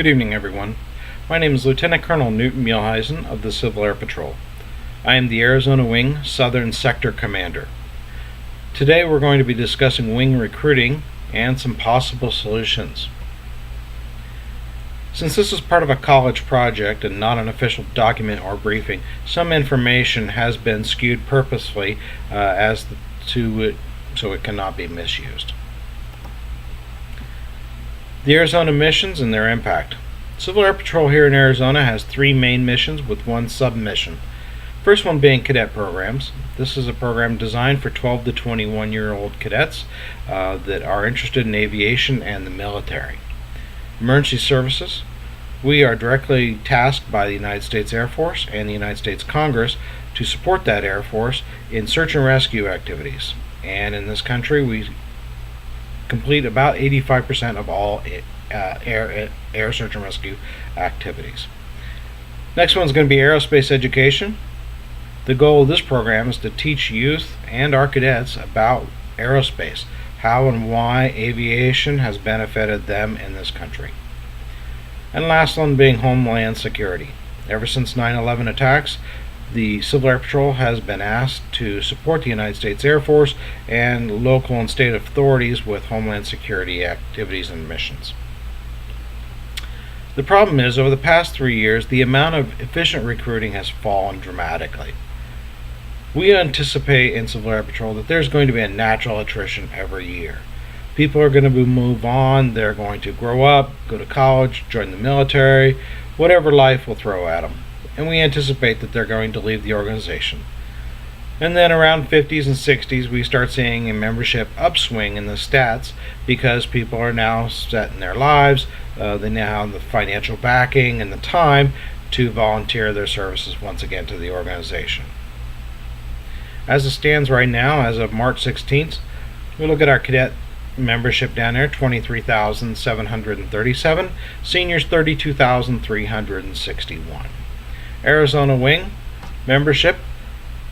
Good evening, everyone. My name is Lieutenant Colonel Newton Muehlheisen of the Civil Air Patrol. I am the Arizona Wing Southern Sector Commander. Today we're going to be discussing wing recruiting and some possible solutions. Since this is part of a college project and not an official document or briefing, some information has been skewed purposefully so it cannot be misused. The Arizona missions and their impact. Civil Air Patrol here in Arizona has 3 main missions with 1 sub-mission. First one being cadet programs. This is a program designed for 12 to 21-year-old cadets that are interested in aviation and the military. Emergency services. We are directly tasked by the United States Air Force and the United States Congress to support that Air Force in search and rescue activities. And in this country, we complete about 85% of all air search and rescue activities. Next one's going to be aerospace education. The goal of this program is to teach youth and our cadets about aerospace, how and why aviation has benefited them in this country. And last one being homeland security. Ever since 9/11 attacks, the Civil Air Patrol has been asked to support the United States Air Force and local and state authorities with homeland security activities and missions. The problem is, over the past 3 years, the amount of efficient recruiting has fallen dramatically. We anticipate in Civil Air Patrol that there's going to be a natural attrition every year. People are going to move on, they're going to grow up, go to college, join the military, whatever life will throw at them. And we anticipate that they're going to leave the organization. And then around 50s and 60s, we start seeing a membership upswing in the stats because people are now set in their lives. They now have the financial backing and the time to volunteer their services once again to the organization. As it stands right now, as of March 16th, we look at our cadet membership down there, 23,737, seniors 32,361. Arizona Wing membership,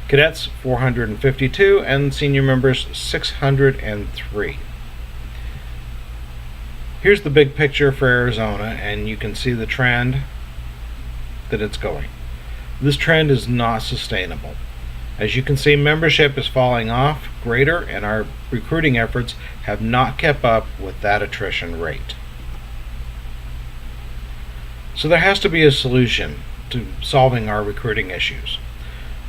cadets 452 and senior members 603. Here's the big picture for Arizona, and you can see the trend that it's going. This trend is not sustainable. As you can see, membership is falling off greater, and our recruiting efforts have not kept up with that attrition rate. So there has to be a solution to solving our recruiting issues.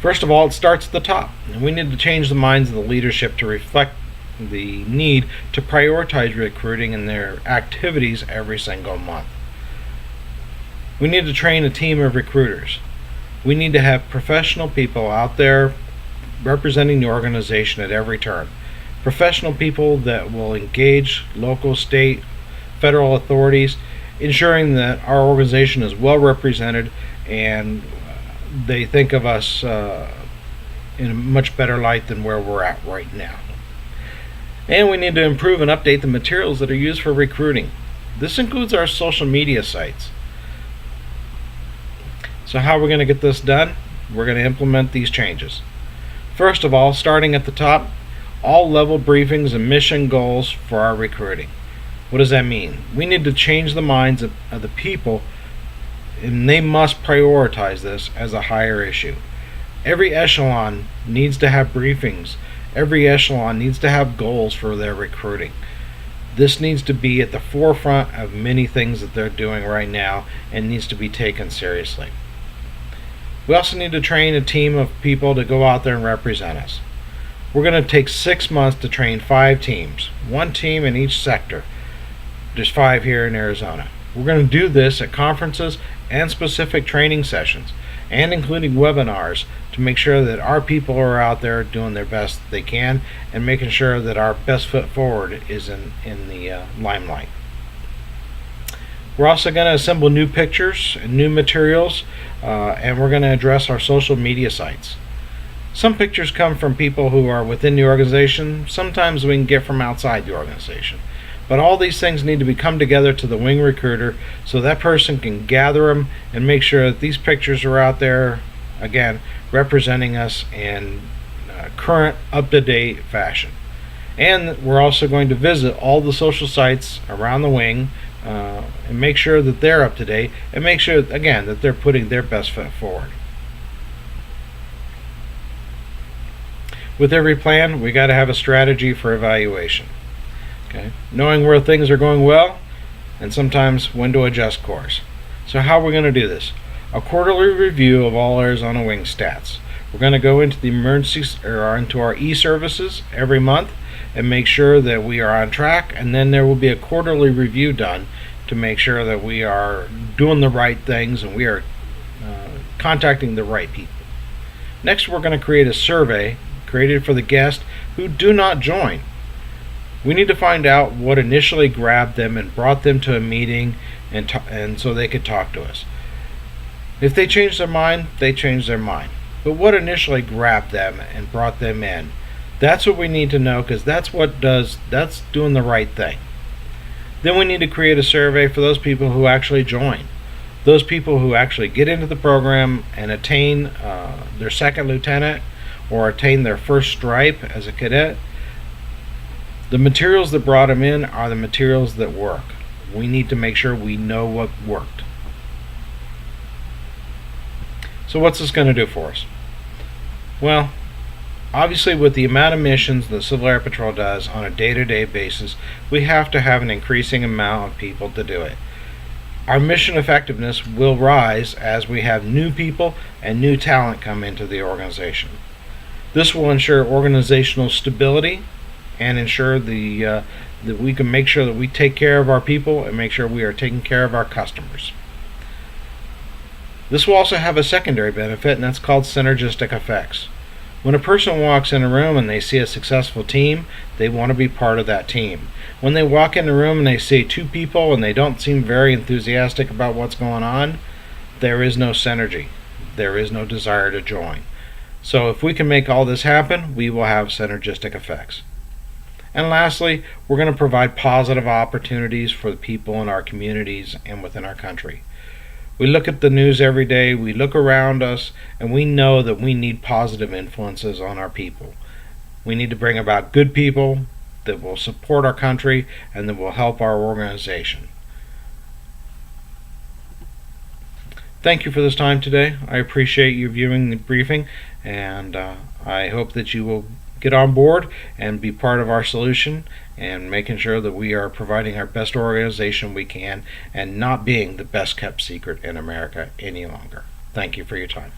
First of all, it starts at the top, and we need to change the minds of the leadership to reflect the need to prioritize recruiting in their activities every single month. We need to train a team of recruiters. We need to have professional people out there representing the organization at every turn. Professional people that will engage local, state, federal authorities, ensuring that our organization is well represented and they think of us in a much better light than where we're at right now. And we need to improve and update the materials that are used for recruiting. This includes our social media sites. So how are we going to get this done? We're going to implement these changes. First of all, starting at the top, all level briefings and mission goals for our recruiting. What does that mean? We need to change the minds of the people, and they must prioritize this as a higher issue. Every echelon needs to have briefings. Every echelon needs to have goals for their recruiting. This needs to be at the forefront of many things that they're doing right now and needs to be taken seriously. We also need to train a team of people to go out there and represent us. We're going to take 6 months to train 5 teams, 1 team in each sector. There's 5 here in Arizona. We're going to do this at conferences and specific training sessions, and including webinars to make sure that our people are out there doing their best they can and making sure that our best foot forward is in the limelight. We're also going to assemble new pictures and new materials, and we're going to address our social media sites. Some pictures come from people who are within the organization. Sometimes we can get from outside the organization. But all these things need to come together to the wing recruiter so that person can gather them and make sure that these pictures are out there, again, representing us in current, up-to-date fashion. And we're also going to visit all the social sites around the wing and make sure that they're up to date, and make sure, again, that they're putting their best foot forward. With every plan, we got to have a strategy for evaluation. Okay? Knowing where things are going well, and sometimes when to adjust course. So how are we going to do this? A quarterly review of all Arizona Wing stats. We're going to go into the emergency or into our e-services every month and make sure that we are on track, and then there will be a quarterly review done to make sure that we are doing the right things and we are contacting the right people. Next, we're going to create a survey created for the guests who do not join. We need to find out what initially grabbed them and brought them to a meeting and so they could talk to us. If they change their mind, they change their mind. But what initially grabbed them and brought them in? That's what we need to know, because that's doing the right thing. Then we need to create a survey for those people who actually join. Those people who actually get into the program and attain their second lieutenant or attain their first stripe as a cadet. The materials that brought them in are the materials that work. We need to make sure we know what worked. So what's this going to do for us? Well, obviously with the amount of missions the Civil Air Patrol does on a day-to-day basis, we have to have an increasing amount of people to do it. Our mission effectiveness will rise as we have new people and new talent come into the organization. This will ensure organizational stability and ensure that we can make sure that we take care of our people and make sure we are taking care of our customers. This will also have a secondary benefit, and that's called synergistic effects. When a person walks in a room and they see a successful team, they want to be part of that team. When they walk in the room and they see two people and they don't seem very enthusiastic about what's going on, there is no synergy. There is no desire to join. So if we can make all this happen, we will have synergistic effects. And lastly, we're going to provide positive opportunities for the people in our communities and within our country. We look at the news every day, we look around us, and we know that we need positive influences on our people. We need to bring about good people that will support our country and that will help our organization. Thank you for this time today. I appreciate you viewing the briefing, and I hope that you will get on board and be part of our solution and making sure that we are providing our best organization we can and not being the best kept secret in America any longer. Thank you for your time.